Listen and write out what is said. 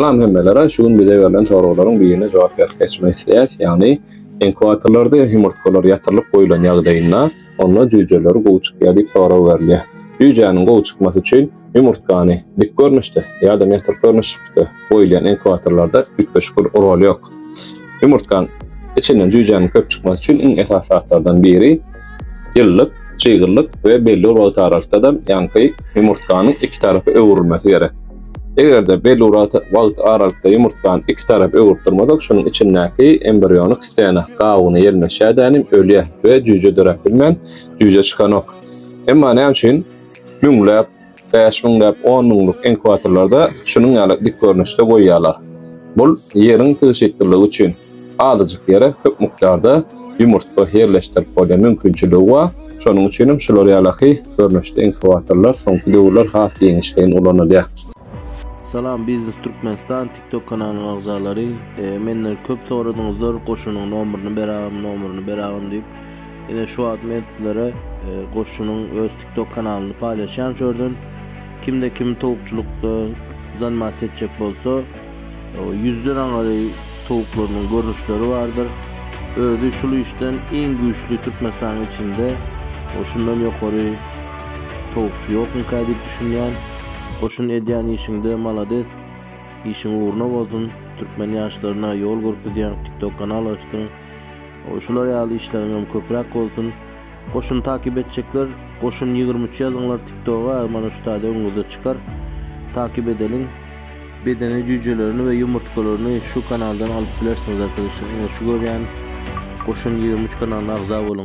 Salam hemmelere, şugun bize verilen soruların birine cevap vermek isteyiz. Yani enkuvatorlarda yumurtkalar yatırılıp koyulan ýagdaýynda onda cüceleri goýçuk ýadyp soraw berilýär. Cücenin goýçukmasy üçin yumurtkany dik görnüşde ýa-da ýatyryp görnüşde koyulan enkuvatorlarda 3-5 gün rol ýok. Yumurtkan içinden cücenin köp çykmasy üçin iň esas şartlardan biri ýyllyk, çyýgyrlyk we belli wagt aralykda da ýanky yumurtkanyň iki tarapy öwrülmesi gerek. Egerde belli wagt aralykda yumurtkan iki tarap öwürtdirmezek, şunun içindäki embrionik sistema gawyny ýerine şädänim ölýär we cüce dörep bilmän cüce çykanok. Emma näme üçin müňläp, 5000läp, 10.000 enkuvatorlarda şunun ýaly dik görnüşde goýýarlar. Bul ýeriň tyşyklyligi üçin azyjyk ýere köp mukdarda yumurtka ýerleşdirip bolýan mümkinçiligi bar. Şonuň üçin şular ýaly görnüşde enkuvatorlar soňky döwürler has ýeňişleýin ulanylýar. Salam, biz Türkmenistan TikTok kanalynyň agzalary. Menler köp soradyňyzlar, goşunyň nomeryny beragym diýip. Ene şu wagt men sizlere goşunyň öz TikTok kanalyny paýlaşýan gördüm. Kimde kim towukçulukda zanmat etjek bolsa, 100den aňary towuklarynyň görnüşleri bardyr. Öýde şul işden iň güýçli Türkmenistan içinde oşundan ýokary towukçu ýokmy diýip düşünýän. Oşun edýän işinde malades, işiň uğruna bolsun, türkmen ýaşlaryna ýol görkezýän TikTok kanal açdyň. Oşular ýaly işleriňem köpräk bolsun. Goşun takip etjekler, goşun 23 ýazyňlar TikTok'a, mana şu taýda öňüňizde çykar. Takip edeliň. Bedeni cücelerini we yumurtkalaryny şu kanaldan alyp bilersiňiz arkadaşlar. Şu görýän goşun 23 kanalyna agza bolun.